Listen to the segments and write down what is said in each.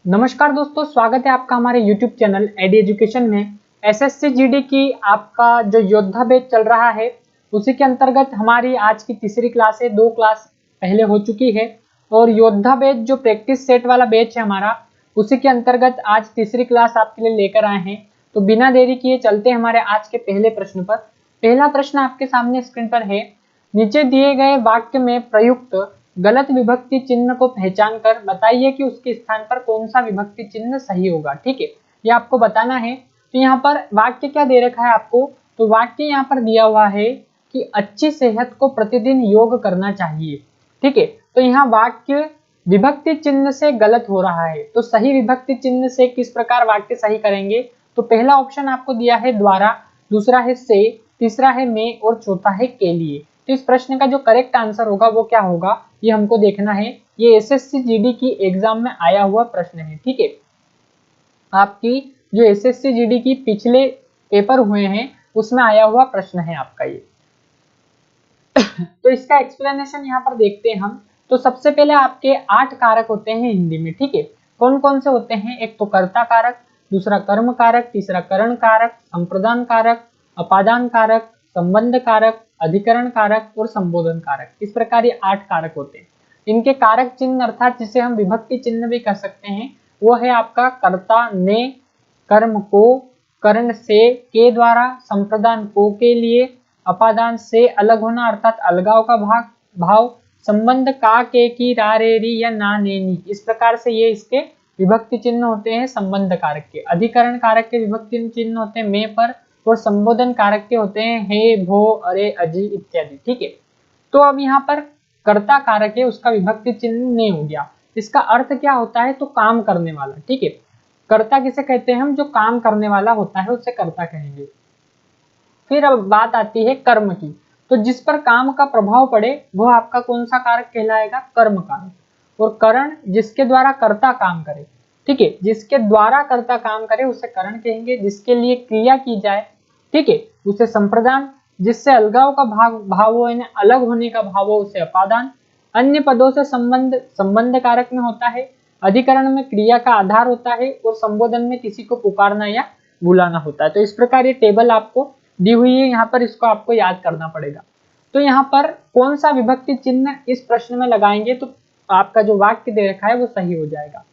नमस्कार दोस्तों, स्वागत है आपका हमारे YouTube चैनल एडी एजुकेशन में। एसएससी जीडी की आपका जो योद्धा बैच चल रहा है उसी के अंतर्गत हमारी आज की तीसरी क्लास है। 2 क्लास पहले हो चुकी है और योद्धा बैच जो प्रैक्टिस सेट वाला बैच है हमारा, उसी के अंतर्गत आज तीसरी क्लास आपके लिए लेकर आए हैं। तो बिना देरी किए चलते हैं हमारे आज के पहले प्रश्न पर। पहला प्रश्न आपके सामने स्क्रीन पर है। नीचे दिए गए वाक्य में प्रयुक्त गलत विभक्ति चिन्ह को पहचान कर बताइए कि उसके स्थान पर कौन सा विभक्ति चिन्ह सही होगा। ठीक है, ये आपको बताना है। तो यहाँ पर वाक्य क्या दे रखा है आपको, तो वाक्य यहाँ पर दिया हुआ है कि अच्छी सेहत को प्रतिदिन योग करना चाहिए। ठीक है, तो यहाँ वाक्य विभक्ति चिन्ह से गलत हो रहा है, तो सही विभक्ति चिन्ह से किस प्रकार वाक्य सही करेंगे। तो पहला ऑप्शन आपको दिया है द्वारा, दूसरा है से, तीसरा है में और चौथा है के लिए। तो इस प्रश्न का जो करेक्ट आंसर होगा वो क्या होगा, ये हमको देखना है। ये एसएससी जीडी की एग्जाम में आया हुआ प्रश्न है। ठीक है, आपकी जो एसएससी जीडी की पिछले पेपर हुए हैं उसमें आया हुआ प्रश्न है आपका ये। तो इसका एक्सप्लेनेशन यहाँ पर देखते हैं हम। तो सबसे पहले आपके 8 कारक होते हैं हिंदी में। ठीक है, कौन कौन से होते हैं, एक तो कर्ता कारक, दूसरा कर्म कारक, तीसरा करण कारक, संप्रदान कारक, अपादान कारक, संबंध कारक, अधिकरण कारक और संबोधन कारक। इस प्रकार ये 8 कारक होते हैं। इनके कारक चिन्ह अर्थात जिसे हम विभक्ति चिन्ह भी कह सकते हैं वो है आपका कर्ता ने, कर्म को, करण से के द्वारा, संप्रदान को के लिए, अपादान से अलग होना अर्थात अलगाव का भाव, संबंध का के की रा रे री या ना ने नी। इस प्रकार से ये इसके विभक्ति चिन्ह होते हैं संबंध कारक के। अधिकरण कारक के विभक्ति चिन्ह होते हैं में पर, और संबोधन कारक के होते हैं हे, भो, अरे, अजी इत्यादि। ठीक है, तो अब यहाँ पर कर्ता कारक है, उसका विभक्ति चिन्ह ने हो गया। इसका अर्थ क्या होता है, तो काम करने वाला। ठीक है, कर्ता किसे कहते हैं हम, जो काम करने वाला होता है उसे कर्ता कहेंगे। फिर अब बात आती है कर्म की, तो जिस पर काम का प्रभाव पड़े वह आपका कौन सा कारक कहलाएगा, कर्म कारक। और करण जिसके द्वारा कर्ता काम करे। ठीक है, जिसके द्वारा कर्ता काम करे उसे करण कहेंगे। जिसके लिए क्रिया की जाए, ठीक है, उसे संप्रदान। जिससे अलगाव का भाव हो, यानी अलग होने का भाव हो, उसे अपादान। अन्य पदों से संबंध कारक में होता है। अधिकरण में क्रिया का आधार होता है और संबोधन में किसी को पुकारना या बुलाना होता है। तो इस प्रकार ये टेबल आपको दी हुई है, यहाँ पर इसको आपको याद करना पड़ेगा। तो यहाँ पर कौन सा विभक्ति चिन्ह इस प्रश्न में लगाएंगे तो आपका जो वाक्य दे रखा है वो सही हो जाएगा।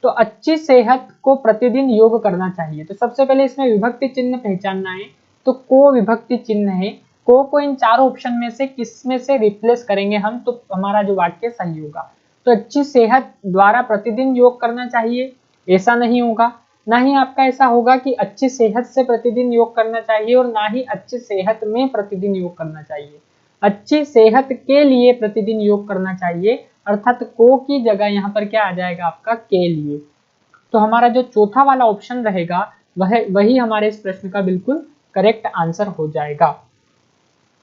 तो अच्छी सेहत को प्रतिदिन योग करना चाहिए। तो सबसे पहले इसमें विभक्ति चिन्ह पहचानना है। तो को विभक्ति चिन्ह है, को इन चारों ऑप्शन में से किस में से रिप्लेस करेंगे हम तो हमारा जो वाक्य सही होगा। तो अच्छी सेहत द्वारा प्रतिदिन योग करना चाहिए, ऐसा नहीं होगा। ना ही आपका ऐसा होगा कि अच्छी सेहत से प्रतिदिन योग करना चाहिए और ना ही अच्छी सेहत में प्रतिदिन योग करना चाहिए। अच्छी सेहत के लिए प्रतिदिन योग करना चाहिए, अर्थात को की जगह यहाँ पर क्या आ जाएगा आपका के लिए। तो हमारा जो चौथा वाला ऑप्शन रहेगा वही हमारे इस प्रश्न का बिल्कुल करेक्ट आंसर हो जाएगा।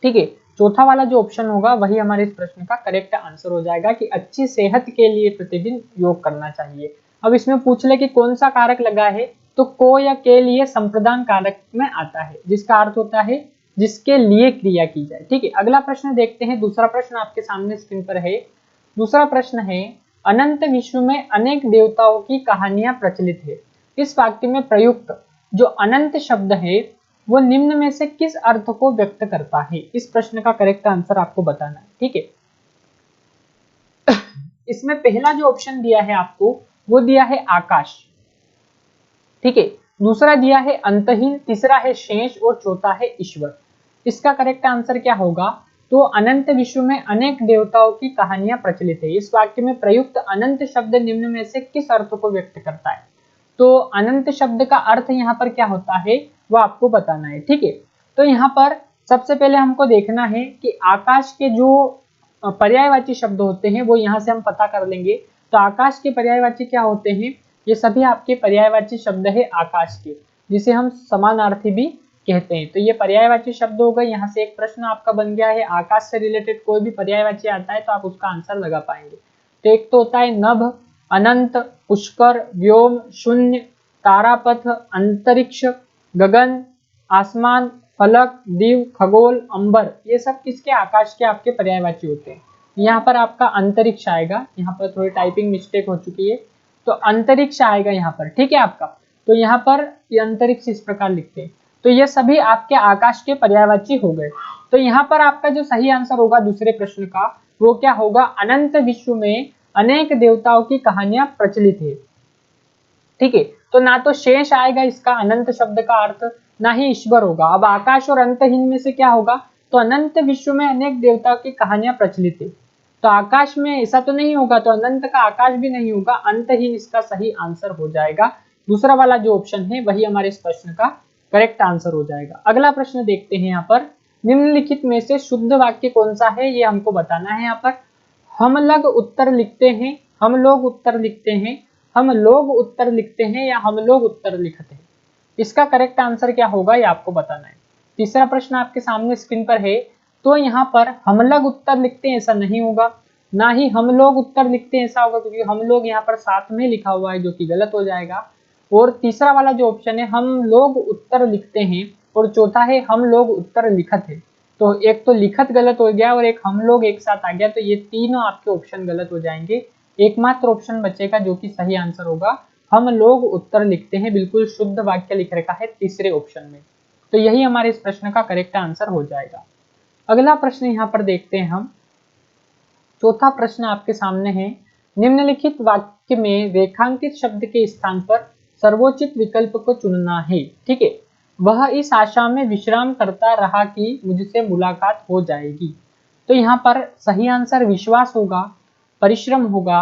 ठीक है, चौथा वाला जो ऑप्शन होगा वही हमारे इस प्रश्न का करेक्ट आंसर हो जाएगा कि अच्छी सेहत के लिए प्रतिदिन योग करना चाहिए। अब इसमें पूछ ले कि कौन सा कारक लगा है, तो को या के लिए संप्रदान कारक में आता है, जिसका अर्थ होता है जिसके लिए क्रिया की जाए। ठीक है, अगला प्रश्न देखते हैं। दूसरा प्रश्न आपके सामने स्क्रीन पर है। दूसरा प्रश्न है, अनंत विश्व में अनेक देवताओं की कहानियां प्रचलित है। इस वाक्य में प्रयुक्त जो अनंत शब्द है वो निम्न में से किस अर्थ को व्यक्त करता है। इस प्रश्न का करेक्ट आंसर आपको बताना है। ठीक है, इसमें पहला जो ऑप्शन दिया है आपको वो दिया है आकाश। ठीक है, दूसरा दिया है अंतहीन, तीसरा है शेष और चौथा है ईश्वर। इसका करेक्ट आंसर क्या होगा, तो अनंत विश्व में अनेक देवताओं की कहानियां प्रचलित है। इस वाक्य में प्रयुक्त अनंत शब्द निम्न में से किस अर्थ को व्यक्त करता है। तो अनंत शब्द का अर्थ यहाँ पर क्या होता है वो आपको बताना है। ठीक है, तो यहाँ पर सबसे पहले हमको देखना है कि आकाश के जो पर्यायवाची शब्द होते हैं वो यहाँ से हम पता कर लेंगे। तो आकाश के पर्यायवाची क्या होते हैं, ये सभी आपके पर्यायवाची शब्द है आकाश के, जिसे हम समानार्थी भी कहते हैं। तो ये पर्यायवाची शब्द हो गए। यहाँ से एक प्रश्न आपका बन गया है, आकाश से रिलेटेड कोई भी पर्यायवाची आता है तो आप उसका आंसर लगा पाएंगे। तो एक तो होता है नभ, अनंत, पुष्कर, व्योम, शून्य, तारापथ, अंतरिक्ष, गगन, आसमान, फलक, दीव, खगोल, अंबर। ये सब किसके, आकाश के आपके पर्यायवाची होते हैं। यहाँ पर आपका अंतरिक्ष आएगा, यहाँ पर थोड़ी टाइपिंग मिस्टेक हो चुकी है। तो अंतरिक्ष आएगा यहाँ पर, ठीक है आपका। तो यहाँ पर ये अंतरिक्ष इस प्रकार लिखते हैं। तो ये सभी आपके आकाश के पर्यायवाची हो गए। तो यहाँ पर आपका जो सही आंसर होगा दूसरे प्रश्न का वो क्या होगा, अनंत विश्व में अनेक देवताओं की कहानियां प्रचलित है, ठीक है। तो ना तो शेष आएगा इसका अनंत शब्द का अर्थ, ना ही ईश्वर होगा। अब आकाश और अंतहीन में से क्या होगा, तो अनंत विश्व में अनेक देवताओं की कहानियां प्रचलित है। तो आकाश में ऐसा तो नहीं होगा, तो अनंत का आकाश भी नहीं होगा, अंतहीन इसका सही आंसर हो जाएगा। दूसरा वाला जो ऑप्शन है वही हमारे इस प्रश्न का करेक्ट आंसर हो जाएगा। अगला प्रश्न देखते हैं यहाँ पर, निम्नलिखित में से शुद्ध वाक्य कौन सा है, ये हमको बताना है। यहाँ पर हम लोग उत्तर लिखते हैं, हम लोग उत्तर लिखते हैं, हम लोग उत्तर लिखते हैं या हम लोग उत्तर लिखते हैं, इसका करेक्ट आंसर क्या होगा ये आपको बताना है। तीसरा प्रश्न आपके सामने स्क्रीन पर है। तो यहाँ पर हम लोग उत्तर लिखते हैं ऐसा नहीं होगा, ना ही हम लोग उत्तर लिखते हैं ऐसा होगा, क्योंकि हम लोग यहाँ पर साथ में लिखा हुआ है जो कि गलत हो जाएगा। और तीसरा वाला जो ऑप्शन है हम लोग उत्तर लिखते हैं, और चौथा है हम लोग उत्तर लिखत है। तो एक तो लिखत गलत हो गया और एक हम लोग एक साथ आ गया, तो ये तीनों आपके ऑप्शन गलत हो जाएंगे। एकमात्र ऑप्शन बचेगा जो कि सही आंसर होगा, हम लोग उत्तर लिखते हैं, बिल्कुल शुद्ध वाक्य लिख रखा है तीसरे ऑप्शन में। तो यही हमारे इस प्रश्न का करेक्ट आंसर हो जाएगा। अगला प्रश्न यहाँ पर देखते हैं हम। चौथा प्रश्न आपके सामने है, निम्नलिखित वाक्य में रेखांकित शब्द के स्थान पर सर्वोचित विकल्प को चुनना है, ठीक है। वह इस आशा में विश्राम करता रहा कि मुझसे मुलाकात हो जाएगी। तो यहाँ पर सही आंसर विश्वास होगा, परिश्रम होगा,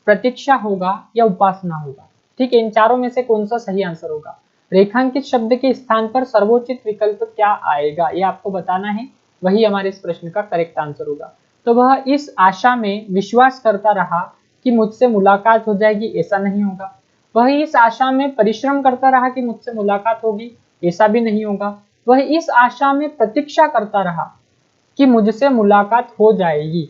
प्रतीक्षा होगा या उपासना होगा, ठीक है। इन चारों में से कौन सा सही आंसर होगा। रेखांकित शब्द के स्थान पर सर्वोचित विकल्प क्या आएगा ये आपको बताना है, वही हमारे इस प्रश्न का करेक्ट आंसर होगा। तो वह इस आशा में विश्वास करता रहा कि मुझसे मुलाकात हो जाएगी, ऐसा नहीं होगा। वह इस आशा में परिश्रम करता रहा कि मुझसे मुलाकात होगी, ऐसा भी नहीं होगा। वह इस आशा में प्रतीक्षा करता रहा कि मुझसे मुलाकात हो जाएगी,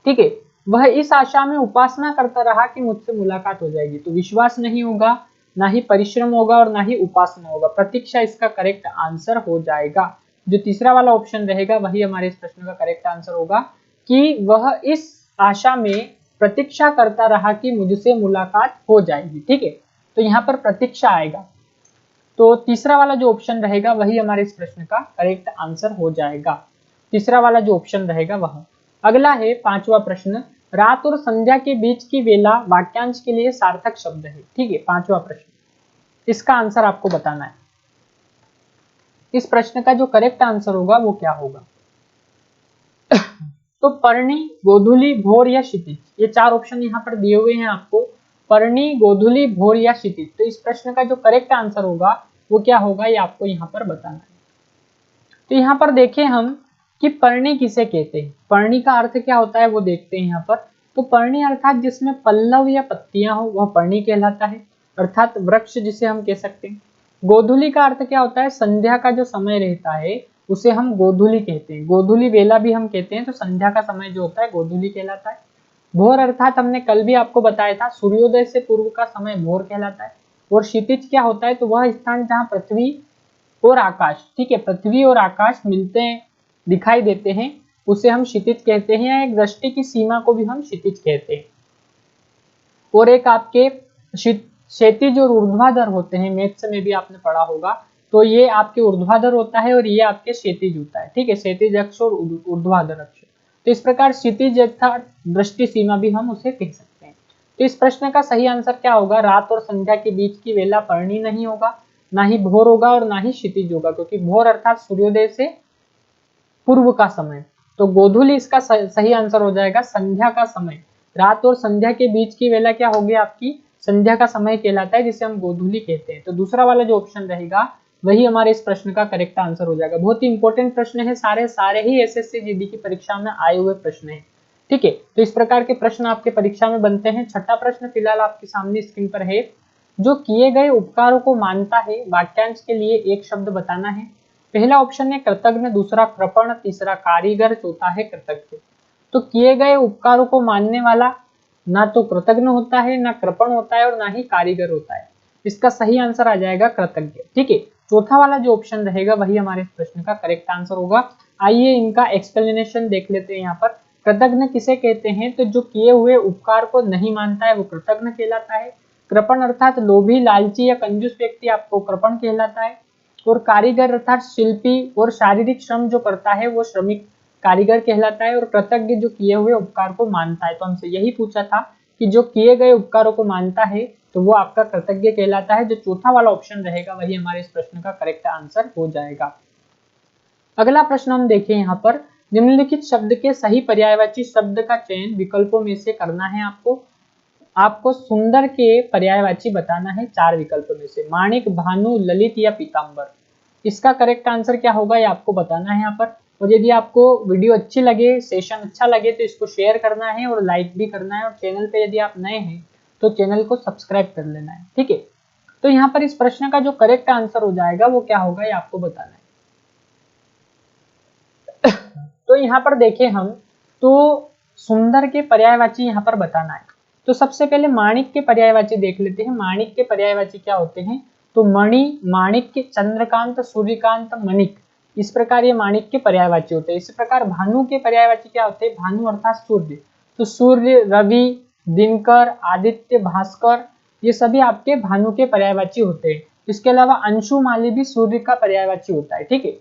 ठीक है। वह इस आशा में उपासना करता रहा कि मुझसे मुलाकात हो जाएगी, तो विश्वास नहीं होगा, ना ही परिश्रम होगा और ना ही उपासना होगा, प्रतीक्षा इसका करेक्ट आंसर हो जाएगा। जो तीसरा वाला ऑप्शन रहेगा वही हमारे इस प्रश्न का करेक्ट आंसर होगा कि वह इस आशा में प्रतीक्षा करता रहा कि मुझसे मुलाकात हो जाएगी, ठीक है। तो यहाँ पर प्रतीक्षा आएगा, तो तीसरा वाला जो ऑप्शन रहेगा वही हमारे इस प्रश्न का करेक्ट आंसर हो जाएगा। तीसरा वाला जो ऑप्शन रहेगा वह। अगला है पांचवा प्रश्न, रात और संध्या के बीच की वेला वाक्यांश के लिए सार्थक शब्द है, ठीक है। पांचवा प्रश्न, इसका आंसर आपको बताना है। इस प्रश्न का जो करेक्ट आंसर होगा वो क्या होगा। तो पर्णी, गोधूली, भोर या क्षितिज, ये चार ऑप्शन यहाँ पर दिए हुए हैं आपको। पर्णी, गोधूली, भोर या क्षितिज, तो इस प्रश्न का जो करेक्ट आंसर होगा वो क्या होगा ये आपको यहाँ पर बताना है। तो यहाँ पर देखें हम कि पर्णी किसे कहते हैं, पर्णी का अर्थ क्या होता है वो देखते हैं यहाँ पर। तो पर्णी अर्थात जिसमें पल्लव या पत्तियां हो वह पर्णी कहलाता है, अर्थात वृक्ष जिसे हम कह सकते हैं। गोधूली का अर्थ क्या होता है, संध्या का जो समय रहता है उसे हम गोधूली कहते हैं, गोधूली वेला भी हम कहते हैं। तो संध्या का समय जो होता है गोधूली कहलाता है। भोर अर्थात हमने कल भी आपको बताया था, सूर्योदय से पूर्व का समय भोर कहलाता है। और क्षितिज क्या होता है, तो वह स्थान जहाँ पृथ्वी और आकाश, ठीक है, पृथ्वी और आकाश मिलते हैं, दिखाई देते हैं, उसे हम क्षितिज कहते हैं, या एक दृष्टि की सीमा को भी हम क्षितिज कहते हैं। और एक आपके क्षैतिज और ऊर्ध्वाधर होते हैं, मैथ्स में भी आपने पढ़ा होगा। तो ये आपके ऊर्ध्वाधर होता है और ये आपके क्षैतिज होता है, ठीक है, क्षैतिज अक्ष और ऊर्ध्वाधर अक्ष। तो इस प्रकार क्षितिज अर्थात दृष्टि सीमा भी हम उसे कह सकते हैं। तो इस प्रश्न का सही आंसर क्या होगा, रात और संध्या के बीच की वेला पर्णी नहीं होगा, ना ही भोर होगा और ना ही क्षितिज होगा, क्योंकि भोर अर्थात सूर्योदय से पूर्व का समय। तो गोधूली इसका सही आंसर हो जाएगा, संध्या का समय। रात और संध्या के बीच की वेला क्या होगी आपकी, संध्या का समय कहलाता है, जिसे हम गोधूली कहते हैं। तो दूसरा वाला जो ऑप्शन रहेगा वही हमारे इस प्रश्न का करेक्ट आंसर हो जाएगा। बहुत ही इंपॉर्टेंट प्रश्न है, सारे ही एसएससी जीडी की परीक्षा में आए हुए प्रश्न है, ठीक है। तो इस प्रकार के प्रश्न आपके परीक्षा में बनते हैं। छठा प्रश्न फिलहाल आपके सामने स्क्रीन पर है, जो किए गए उपकारों को मानता है वाक्यांश के लिए एक शब्द बताना है। पहला ऑप्शन है कृतज्ञ, दूसरा कृपण, तीसरा कारीगर, चौथा है कृतज्ञ। तो किए गए उपकारों को मानने वाला ना तो कृतज्ञ होता है, ना कृपण होता है और ना ही कारीगर होता है। इसका सही आंसर आ जाएगा कृतज्ञ, ठीक है। चौथा वाला जो ऑप्शन रहेगा वही हमारे इस प्रश्न का करेक्ट आंसर होगा। आइए इनका एक्सप्लेनेशन देख लेते हैं यहाँ पर। कृतघ्न किसे कहते हैं? तो जो किए हुए उपकार को नहीं मानता है वो कृतघ्न कहलाता है। कृपण अर्थात लोभी, लालची या कंजूस व्यक्ति आपको कृपण कहलाता है। और कारीगर अर्थात शिल्पी और शारीरिक श्रम जो करता है वो श्रमिक कारीगर कहलाता है। और कृतज्ञ जो किए हुए उपकार को मानता है। तो हमसे यही पूछा था कि जो किए गए उपकारों को मानता है तो वो आपका कृतज्ञ कहलाता है। जो चौथा वाला ऑप्शन रहेगा वही हमारे इस प्रश्न का करेक्ट आंसर हो जाएगा। अगला प्रश्न हम देखें यहाँ पर, निम्नलिखित शब्द के सही पर्यायवाची शब्द का चयन विकल्पों में से करना है आपको सुंदर के पर्यायवाची बताना है 4 विकल्पों में से। माणिक, भानु, ललित या पीतांबर। इसका करेक्ट आंसर क्या होगा ये आपको बताना है यहाँ पर। और यदि आपको वीडियो अच्छी लगे, सेशन अच्छा लगे तो इसको शेयर करना है और लाइक भी करना है। और चैनल पे यदि आप नए हैं तो चैनल को सब्सक्राइब कर लेना है, ठीक है। तो यहाँ पर इस प्रश्न का जो करेक्ट आंसर हो जाएगा वो क्या होगा ये आपको बताना है। तो यहाँ पर देखें हम, तो सुंदर के पर्यायवाची यहाँ पर बताना है। तो सबसे पहले माणिक के पर्यायवाची देख लेते हैं। माणिक के पर्यायवाची क्या होते हैं? तो मणि, माणिक्य, चंद्रकांत, सूर्यकांत, मणिक, इस प्रकार ये माणिक के पर्यायवाची होते हैं। इसी प्रकार भानु के पर्यायवाची क्या होते हैं? भानु अर्थात सूर्य, तो सूर्य, रवि, दिनकर, आदित्य, भास्कर, ये सभी आपके भानु के पर्यायवाची होते हैं। इसके अलावा अंशुमाली भी सूर्य का पर्यायवाची होता है, ठीक है।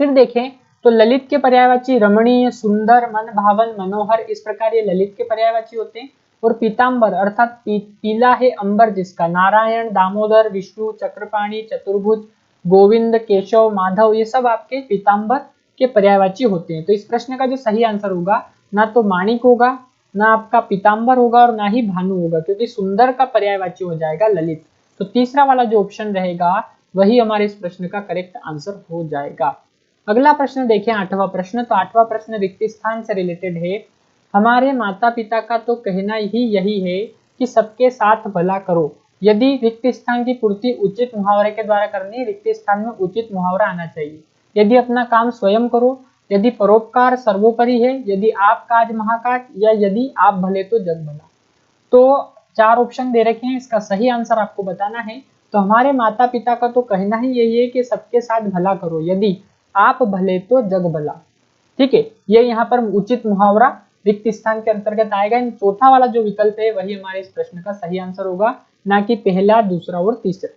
फिर देखें तो ललित के पर्यायवाची रमणीय, सुंदर, मन भावन, मनोहर, इस प्रकार ये ललित के पर्यायवाची होते हैं। और पीतांबर अर्थात पीला है अंबर जिसका, नारायण, दामोदर, विष्णु, चक्रपाणी, चतुर्भुज, गोविंद, केशव, माधव, ये सब आपके पीतांबर के पर्यायवाची होते हैं। तो इस प्रश्न का जो सही आंसर होगा ना तो माणिक होगा, ना आपका पीतांबर होगा और ना ही भानु होगा, क्योंकि सुंदर का पर्यायवाची हो जाएगा ललित। तो तीसरा वाला जो ऑप्शन रहेगा वही हमारे इस प्रश्न का करेक्ट आंसर हो जाएगा। अगला प्रश्न देखें, 8वां प्रश्न। तो 8वां प्रश्न रिक्त स्थान से रिलेटेड है। हमारे माता पिता का तो कहना ही यही है कि सबके साथ भला करो। यदि रिक्त स्थान की पूर्ति उचित मुहावरे के द्वारा करनी है, रिक्त स्थान में उचित मुहावरा आना चाहिए। यदि अपना काम स्वयं करो, यदि परोपकार सर्वोपरि है, यदि आप काज महाकाज, या यदि आप भले तो जग भला। तो 4 ऑप्शन दे रखे हैं, इसका सही आंसर आपको बताना है। तो हमारे माता पिता का तो कहना ही यही है कि सबके साथ भला करो, यदि आप भले तो जग भला, ठीक है। ये यहाँ पर उचित मुहावरा रिक्त स्थान के अंतर्गत आएगा। इन चौथा वाला जो विकल्प है वही हमारे इस प्रश्न का सही आंसर होगा, ना कि पहला, दूसरा और तीसरा,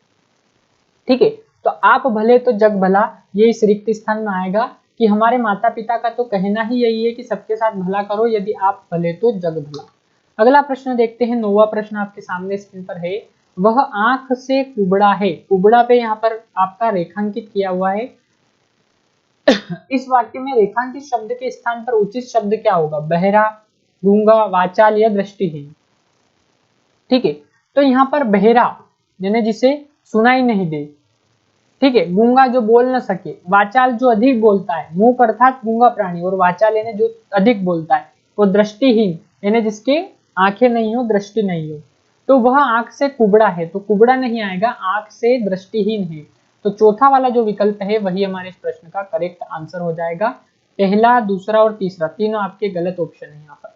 ठीक है। तो आप भले तो जग भला ये इस रिक्त स्थान में आएगा कि हमारे माता पिता का तो कहना ही यही है कि सबके साथ भला करो, यदि आप भले तो जग भला। अगला प्रश्न देखते हैं, 9वां प्रश्न आपके सामने स्क्रीन पर है। वह आंख से कुबड़ा है। कुबड़ा पे यहाँ पर आपका रेखांकित किया हुआ है। इस वाक्य में रेखांकित शब्द के स्थान पर उचित शब्द क्या होगा? बहरा, गूंगा, वाचाल या दृष्टिहीन, ठीक है। तो यहाँ पर बहरा यानी जिसे सुनाई नहीं दे, ठीक है। गूंगा जो बोल न सके, वाचाल जो अधिक बोलता है, मूक अर्थात गूंगा प्राणी, और वाचाल यानी जो अधिक बोलता है, और दृष्टिहीन यानी जिसके आंखें नहीं हो, दृष्टि नहीं हो। तो वह आंख से कुबड़ा है, तो कुबड़ा नहीं आएगा, आंख से दृष्टिहीन है। तो चौथा वाला जो विकल्प है वही हमारे इस प्रश्न का करेक्ट आंसर हो जाएगा। पहला, दूसरा और तीसरा तीनों आपके गलत ऑप्शन है यहाँ पर।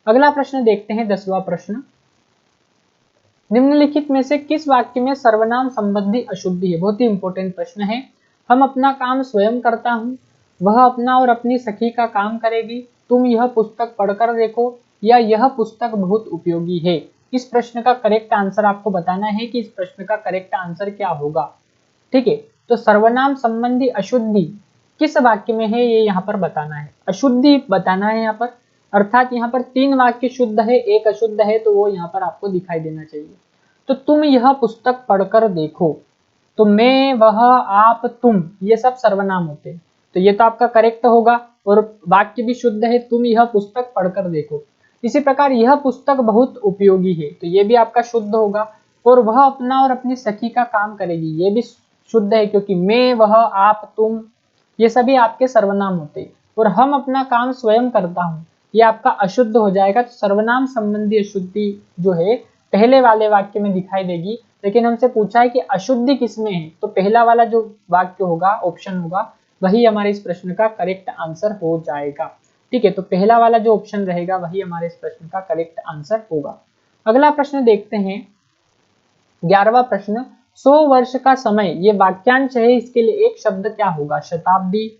अगला प्रश्न देखते हैं, 10वां प्रश्न। निम्नलिखित में से किस वाक्य में सर्वनाम संबंधी अशुद्धि है? बहुत ही इंपॉर्टेंट प्रश्न है। हम अपना काम स्वयं करता हूँ, वह अपना और अपनी सखी का काम करेगी, तुम यह पुस्तक पढ़कर देखो, या यह पुस्तक बहुत उपयोगी है। इस प्रश्न का करेक्ट आंसर आपको बताना है कि इस प्रश्न का करेक्ट आंसर क्या होगा, ठीक है। तो सर्वनाम संबंधी अशुद्धि किस वाक्य में है ये यहाँ पर बताना है, अशुद्धि बताना है यहाँ पर। अर्थात यहाँ पर 3 वाक्य शुद्ध है, एक अशुद्ध है, तो वो यहाँ पर आपको दिखाई देना चाहिए। तो तुम यह पुस्तक पढ़कर देखो, तो मैं, वह, आप, तुम, ये सब सर्वनाम होते हैं। तो ये तो आपका करेक्ट होगा, और वाक्य भी शुद्ध है, तुम यह पुस्तक पढ़कर देखो। इसी प्रकार यह पुस्तक बहुत उपयोगी है, तो ये भी आपका शुद्ध होगा। और वह अपना और अपनी सखी का काम करेगी, ये भी शुद्ध है, क्योंकि मैं, वह, आप, तुम, ये सभी आपके सर्वनाम होते हैं। और हम अपना काम स्वयं करता हूँ, ये आपका अशुद्ध हो जाएगा। तो सर्वनाम संबंधी अशुद्धि जो है पहले वाले वाक्य में दिखाई देगी, लेकिन हमसे पूछा है कि अशुद्धि किसमें है, तो पहला वाला जो वाक्य होगा, ऑप्शन होगा, वही हमारे इस प्रश्न का करेक्ट आंसर हो जाएगा, ठीक है। तो पहला वाला जो ऑप्शन रहेगा वही हमारे इस प्रश्न का करेक्ट आंसर होगा। अगला प्रश्न देखते हैं, 11वां प्रश्न। 100 वर्ष का समय ये वाक्यांश है, इसके लिए एक शब्द क्या होगा? शताब्दी,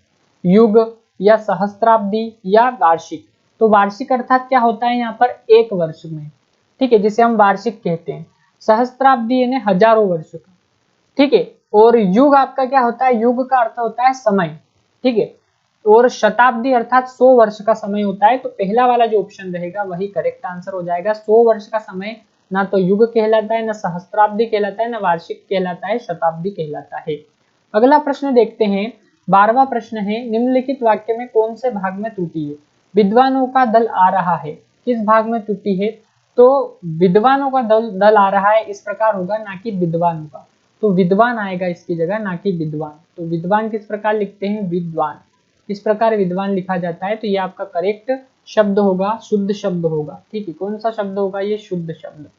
युग, या सहस्त्राब्दी, या वार्षिक। तो वार्षिक अर्थात क्या होता है यहाँ पर 1 वर्ष में, ठीक है, जिसे हम वार्षिक कहते हैं। सहस्त्राब्दी यानी हजारों वर्ष का, ठीक है। और युग आपका क्या होता है, युग का अर्थ होता है समय, ठीक है। और शताब्दी अर्थात 100 वर्ष का समय होता है। तो पहला वाला जो ऑप्शन रहेगा वही करेक्ट आंसर हो जाएगा। 100 वर्ष का समय ना तो युग कहलाता है, ना सहस्त्राब्दी कहलाता है, ना वार्षिक कहलाता है, शताब्दी कहलाता है। अगला प्रश्न देखते हैं, 12वां प्रश्न है, निम्नलिखित वाक्य में कौन से भाग में त्रुटि है? विद्वानों का दल आ रहा है, किस भाग में त्रुटि है? तो विद्वानों का दल आ रहा है, इस प्रकार होगा, ना कि विद्वानों का। तो विद्वान आएगा इसकी जगह, ना कि विद्वान। तो विद्वान किस प्रकार लिखते हैं, विद्वान, इस प्रकार विद्वान लिखा जाता है। तो ये आपका करेक्ट शब्द होगा, शुद्ध शब्द होगा, ठीक है। कौन सा शब्द होगा, ये शुद्ध शब्द।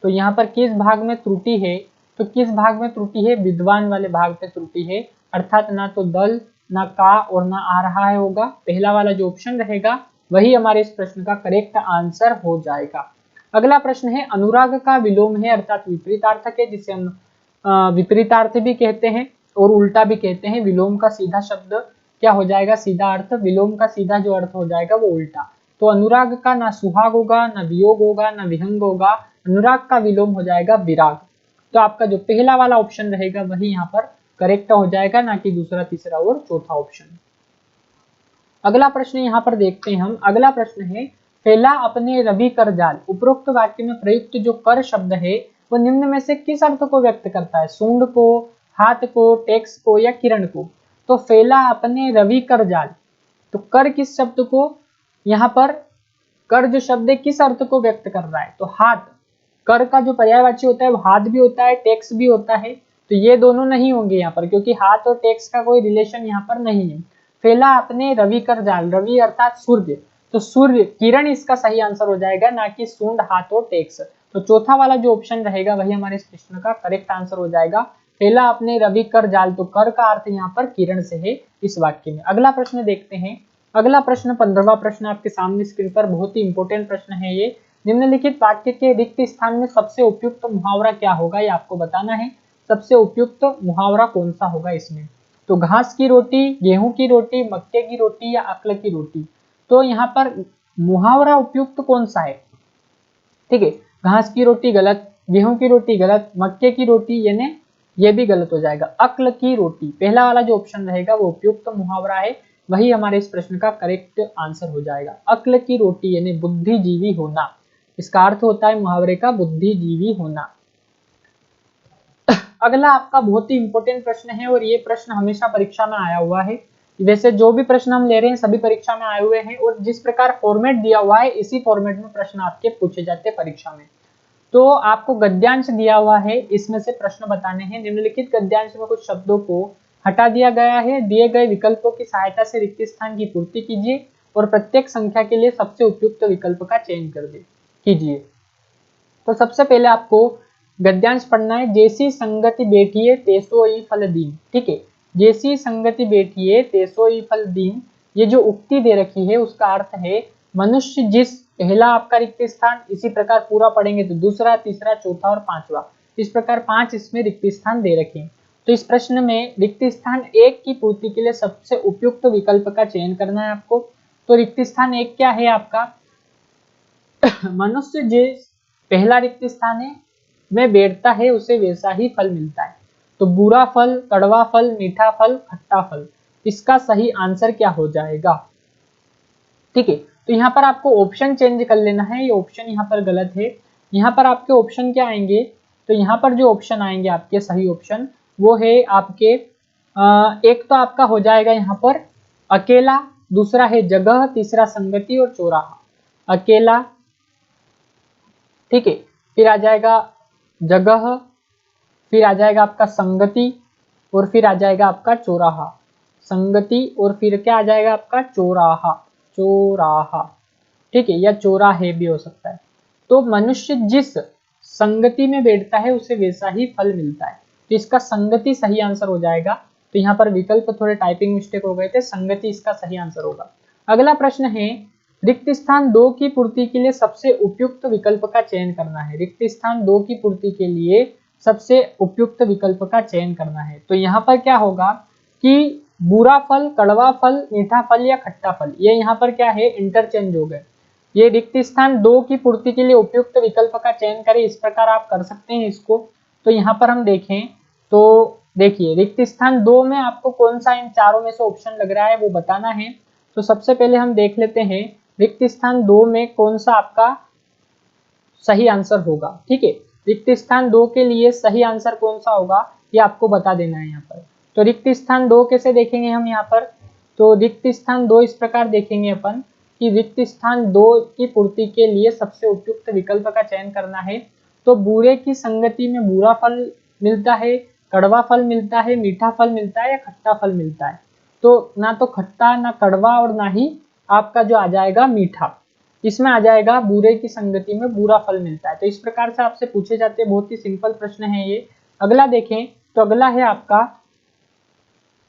तो यहाँ पर किस भाग में त्रुटि है, तो किस भाग में त्रुटि है, विद्वान वाले भाग पे त्रुटि है, अर्थात ना तो दल, ना का और ना आ रहा है होगा। पहला वाला जो ऑप्शन रहेगा वही हमारे इस प्रश्न का करेक्ट आंसर हो जाएगा। अगला प्रश्न है, अनुराग का विलोम है अर्थात विपरीतार्थक है, जिसे हम विपरीतार्थ भी कहते हैं और उल्टा भी कहते हैं। विलोम का सीधा शब्द क्या हो जाएगा, सीधा अर्थ, विलोम का सीधा जो अर्थ हो जाएगा वो उल्टा। तो अनुराग का ना सुहाग होगा, ना वियोग होगा, ना विहंग होगा, अनुराग का विलोम हो जाएगा विराग। तो आपका जो पहला वाला ऑप्शन रहेगा वही यहाँ पर करेक्ट हो जाएगा, ना कि दूसरा, तीसरा और चौथा ऑप्शन। अगला प्रश्न यहाँ पर देखते हैं हम। अगला प्रश्न है, फैला अपने रवि कर जाल, उपरोक्त वाक्य में प्रयुक्त जो कर शब्द है वो निम्न में से किस अर्थ को व्यक्त करता है? सूंड को, हाथ को, टेक्स को या किरण को? तो फैला अपने रवि कर जाल, तो कर किस शब्द को, यहाँ पर कर जो शब्द है किस अर्थ को व्यक्त कर रहा है? तो हाथ, कर का जो पर्यायवाची होता है वो हाथ भी होता है, टेक्स भी होता है। तो ये दोनों नहीं होंगे यहाँ पर, क्योंकि हाथ और टेक्स का कोई रिलेशन यहाँ पर नहीं है। फैला अपने रवि कर जाल, रवि अर्थात सूर्य, तो सूर्य, किरण इसका सही आंसर हो जाएगा, ना कि सूंड, हाथ और टेक्स। तो चौथा वाला जो ऑप्शन रहेगा वही हमारे इस प्रश्न का करेक्ट आंसर हो जाएगा। फैला अपने रवि कर जाल, तो कर का अर्थ यहाँ पर किरण से है इस वाक्य में। अगला प्रश्न देखते हैं। अगला प्रश्न 15वां प्रश्न आपके सामने स्क्रीन पर, बहुत ही इंपॉर्टेंट प्रश्न है ये। निम्नलिखित वाक्य के रिक्त स्थान में सबसे उपयुक्त मुहावरा क्या होगा, ये आपको बताना है। सबसे उपयुक्त मुहावरा कौन सा होगा इसमें? तो घास की रोटी, गेहूं की रोटी, मक्के की रोटी या अक्ल की रोटी? तो यहाँ पर मुहावरा उपयुक्त कौन सा है, ठीक है। घास की रोटी गलत, गेहूं की रोटी गलत, मक्के की रोटी यानी ये भी गलत हो जाएगा। अक्ल की रोटी, पहला वाला जो ऑप्शन रहेगा वो उपयुक्त मुहावरा है, वही हमारे इस प्रश्न का करेक्ट आंसर हो जाएगा। अक्ल की रोटी यानी बुद्धिजीवी होना, इसका अर्थ होता है मुहावरे का बुद्धिजीवी होना। अगला आपका बहुत ही इंपॉर्टेंट प्रश्न है और ये प्रश्न हमेशा परीक्षा में आया हुआ है। वैसे जो भी प्रश्न हम ले रहे हैं सभी परीक्षा में आए हुए हैं, और जिस प्रकार फॉर्मेट दिया हुआ है इसी फॉर्मेट में प्रश्न आपके पूछे जाते हैं परीक्षा में। तो आपको गद्यांश दिया हुआ है, इसमें से प्रश्न बताने हैं। निम्नलिखित गद्यांश में कुछ शब्दों को हटा दिया गया है, दिए गए विकल्पों की सहायता से रिक्त स्थान की पूर्ति कीजिए और प्रत्येक संख्या के लिए सबसे उपयुक्त विकल्प का चयन कीजिए। तो सबसे पहले आपको गद्यांश पढ़ना है, जैसी संगति बैठिए तेसो ही फल दीन, ठीक है। जैसी संगति बैठिए तेसो ही फल दीन, ये जो उक्ति दे रखी है उसका अर्थ है मनुष्य जिस, पहला आपका रिक्त स्थान, इसी प्रकार पूरा पढ़ेंगे तो दूसरा, तीसरा, चौथा और पांचवा, इस प्रकार 5 इसमें रिक्त स्थान दे रखे हैं। तो इस प्रश्न में रिक्त स्थान 1 की पूर्ति के लिए सबसे उपयुक्त विकल्प का चयन करना है आपको। तो रिक्त स्थान 1 क्या है आपका, मनुष्य जिस पहला रिक्त स्थान है में बैठता है उसे वैसा ही फल मिलता है। तो बुरा फल, कड़वा फल, मीठा फल, खट्टा फल, इसका सही आंसर क्या हो जाएगा, ठीक है। तो यहाँ पर आपको ऑप्शन चेंज कर लेना है, ये ऑप्शन यहाँ पर गलत है। यहाँ पर आपके ऑप्शन क्या आएंगे, तो यहाँ पर जो ऑप्शन आएंगे आपके सही ऑप्शन वो है आपके एक तो आपका हो जाएगा यहाँ पर अकेला, दूसरा है जगह, तीसरा संगति और चौराहा। अकेला, ठीक है, फिर आ जाएगा जगह, फिर आ जाएगा आपका संगति और फिर आ जाएगा आपका चौराहा। संगति और फिर क्या आ जाएगा आपका चौराहा, चौराहा, ठीक है, या चौराहे भी हो सकता है। तो मनुष्य जिस संगति में बैठता है उसे वैसा ही फल मिलता है, तो इसका संगति सही आंसर हो जाएगा। तो यहाँ पर विकल्प थोड़े टाइपिंग मिस्टेक हो गए थे, संगति इसका सही आंसर होगा। अगला प्रश्न है, रिक्त स्थान 2 की पूर्ति के लिए सबसे उपयुक्त विकल्प का चयन करना है। रिक्त स्थान 2 की पूर्ति के लिए सबसे उपयुक्त विकल्प का चयन करना है। तो यहाँ पर क्या होगा कि बुरा फल, कड़वा फल, मीठा फल या खट्टा फल, ये यहाँ पर क्या है इंटरचेंज हो गए। ये रिक्त स्थान 2 की पूर्ति के लिए उपयुक्त विकल्प का चयन करें, इस प्रकार आप कर सकते हैं इसको। तो यहाँ पर हम देखें तो देखिए रिक्त स्थान 2 में आपको कौन सा इन चारों में से ऑप्शन लग रहा है वो बताना है। तो सबसे पहले हम देख लेते हैं रिक्त स्थान 2 में कौन सा आपका सही आंसर होगा। ठीक है, रिक्त स्थान 2 के लिए सही आंसर कौन सा होगा ये आपको बता देना है यहाँ पर। तो रिक्त स्थान 2 कैसे देखेंगे हम यहाँ पर, तो रिक्त स्थान 2 इस प्रकार देखेंगे अपन कि रिक्त स्थान 2 की पूर्ति के लिए सबसे उपयुक्त विकल्प का चयन करना है। तो बुरे की संगति में बुरा फल मिलता है, कड़वा फल मिलता है, मीठा फल मिलता है या खट्टा फल मिलता है। तो ना तो खट्टा ना कड़वा और ना ही आपका जो आ जाएगा मीठा, इसमें आ जाएगा बुरे की संगति में बुरा फल मिलता है। तो इस प्रकार से आपसे पूछे जाते हैं, बहुत ही सिंपल प्रश्न है ये। अगला देखें तो अगला है आपका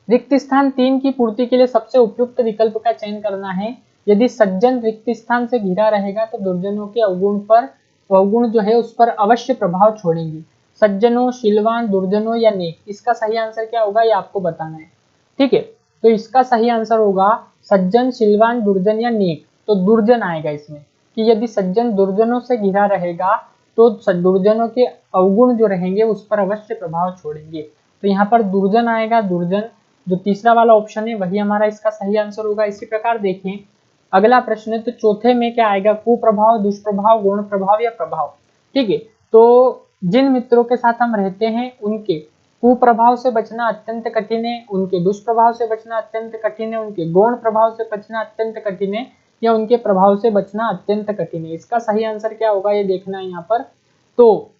रिक्त स्थान 3 की पूर्ति के लिए सबसे उपयुक्त विकल्प का चयन करना है। यदि सज्जन रिक्त स्थान से घिरा रहेगा तो दुर्जनों के अवगुण जो है उस पर अवश्य प्रभाव छोड़ेंगे। सज्जनों, शीलवान, दुर्जनों या नेक, इसका सही आंसर क्या होगा ये आपको बताना है। ठीक है, तो इसका सही आंसर होगा सज्जन, शीलवान, दुर्जन या नेक। तो दुर्जन आएगा इसमें कि यदि सज्जन दुर्जनों से घिरा रहेगा तो दुर्जनों के अवगुण जो रहेंगे उस पर अवश्य प्रभाव छोड़ेंगे। तो यहाँ पर दुर्जन आएगा, दुर्जन जो तीसरा वाला ऑप्शन है वही हमारा इसका सही आंसर होगा। इसी प्रकार देखें अगला प्रश्न है, तो चौथे में क्या आएगा, कुप्रभाव, दुष्प्रभाव, गौण प्रभाव या प्रभाव। ठीक है, तो जिन मित्रों के साथ हम रहते हैं उनके कुप्रभाव से बचना अत्यंत कठिन है, उनके दुष्प्रभाव से बचना अत्यंत कठिन है, उनके गौण प्रभाव से बचना अत्यंत कठिन है या उनके प्रभाव से बचना अत्यंत कठिन है। इसका सही आंसर क्या होगा ये देखना है यहाँ पर। तो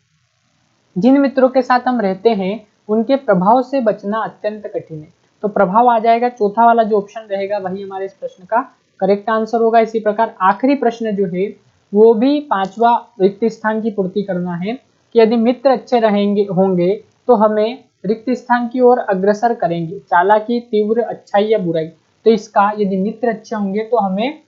जिन मित्रों के साथ हम रहते हैं उनके प्रभाव से बचना अत्यंत कठिन है, तो प्रभाव आ जाएगा, चौथा वाला जो ऑप्शन रहेगा वही हमारे इस प्रश्न का करेक्ट आंसर होगा। इसी प्रकार आखिरी प्रश्न जो है वो भी 5वां रिक्त स्थान की पूर्ति करना है कि यदि मित्र अच्छे होंगे तो हमें रिक्त स्थान की ओर अग्रसर करेंगे, चालाकी, तीव्र, अच्छाई या बुराई। तो इसका यदि मित्र अच्छे होंगे तो हमें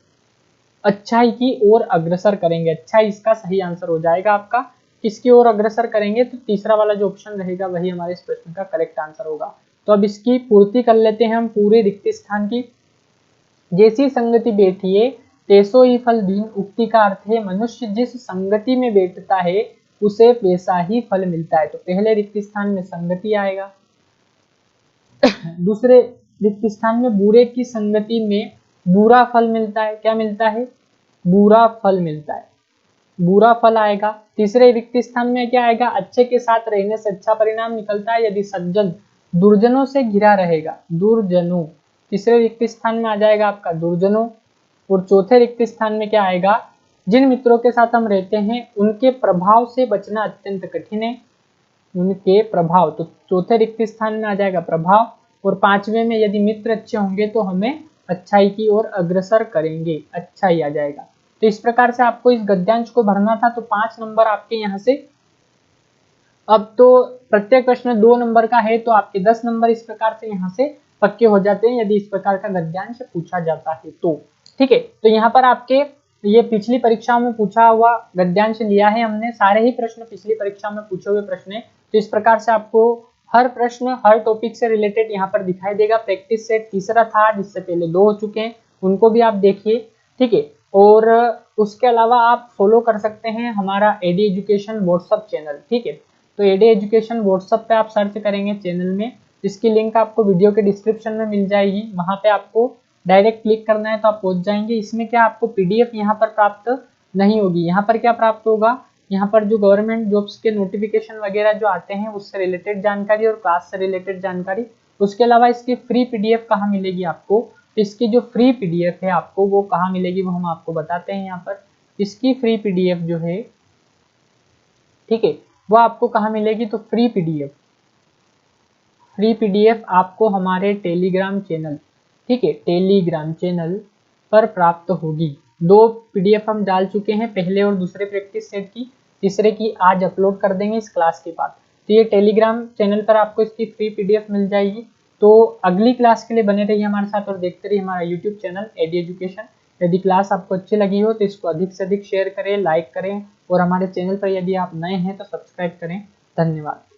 अच्छाई की ओर अग्रसर करेंगे, अच्छाई इसका सही आंसर हो जाएगा आपका। किसकी ओर अग्रसर करेंगे, तो तीसरा वाला जो ऑप्शन रहेगा वही हमारे इस प्रश्न का करेक्ट आंसर होगा। तो अब इसकी पूर्ति कर लेते हैं हम पूरे रिक्त स्थान की। जैसी संगति बैठिए तैसो ही फल दीन, उक्ति का अर्थ है मनुष्य जिस संगति में बैठता है उसे वैसा ही फल मिलता है। तो पहले रिक्त स्थान में संगति आएगा, दूसरे रिक्त स्थान में बुरे की संगति में बुरा फल मिलता है, क्या मिलता है, बुरा फल मिलता है, बुरा फल आएगा। तीसरे रिक्त स्थान में क्या आएगा, अच्छे के साथ रहने से अच्छा परिणाम निकलता है यदि सज्जन दुर्जनों से घिरा रहेगा, दुर्जनों, तीसरे रिक्त स्थान में आ जाएगा आपका दुर्जनों। और चौथे रिक्त स्थान में क्या आएगा, जिन मित्रों के साथ हम रहते हैं उनके प्रभाव से बचना अत्यंत कठिन है, उनके प्रभाव, तो चौथे रिक्त स्थान में आ जाएगा प्रभाव। और पांचवें में यदि मित्र अच्छे होंगे तो हमें अच्छाई की ओर अग्रसर करेंगे, अच्छाई आ जाएगा। तो इस प्रकार से आपको इस गद्यांश को भरना था, तो 5 नंबर आपके यहाँ से। अब तो प्रत्येक प्रश्न 2 नंबर का है तो आपके 10 नंबर इस प्रकार से यहाँ से पक्के हो जाते हैं यदि इस प्रकार का गद्यांश पूछा जाता है तो। ठीक है, तो यहाँ पर आपके ये पिछली परीक्षाओं में पूछा हुआ गद्यांश लिया है हमने, सारे ही प्रश्न पिछली परीक्षा में पूछे हुए प्रश्न है। तो इस प्रकार से आपको हर प्रश्न हर टॉपिक से रिलेटेड यहाँ पर दिखाई देगा। प्रैक्टिस सेट तीसरा था, जिससे पहले 2 हो चुके हैं, उनको भी आप देखिए। ठीक है, और उसके अलावा आप फॉलो कर सकते हैं हमारा एडी एजुकेशन व्हाट्सएप चैनल। ठीक है, तो एडी एजुकेशन व्हाट्सएप पे आप सर्च करेंगे चैनल में, इसकी लिंक आपको वीडियो के डिस्क्रिप्शन में मिल जाएगी, वहां पे आपको डायरेक्ट क्लिक करना है तो आप पहुंच जाएंगे। इसमें क्या आपको पीडीएफ यहाँ पर प्राप्त नहीं होगी, यहाँ पर क्या प्राप्त होगा, यहाँ पर जो गवर्नमेंट जॉब्स के नोटिफिकेशन वगैरह जो आते हैं उससे रिलेटेड जानकारी और क्लास से रिलेटेड जानकारी। उसके अलावा इसकी फ्री पीडीएफ कहाँ मिलेगी आपको, इसकी जो फ्री पीडीएफ है आपको वो कहाँ मिलेगी वो हम आपको बताते हैं। यहाँ पर इसकी फ्री पीडीएफ जो है, ठीक है, वो आपको कहाँ मिलेगी, तो फ्री पीडीएफ आपको हमारे टेलीग्राम चैनल, ठीक है, टेलीग्राम चैनल पर प्राप्त होगी। 2 पीडीएफ हम डाल चुके हैं, पहले और दूसरे प्रैक्टिस सेट की, तीसरे की आज अपलोड कर देंगे इस क्लास के बाद। तो ये टेलीग्राम चैनल पर आपको इसकी फ्री पीडीएफ मिल जाएगी। तो अगली क्लास के लिए बने रहिए हमारे साथ और देखते रहिए हमारा यूट्यूब चैनल एडी एजुकेशन। यदि क्लास आपको अच्छी लगी हो तो इसको अधिक से अधिक शेयर करें, लाइक करें और हमारे चैनल पर यदि आप नए हैं तो सब्सक्राइब करें। धन्यवाद।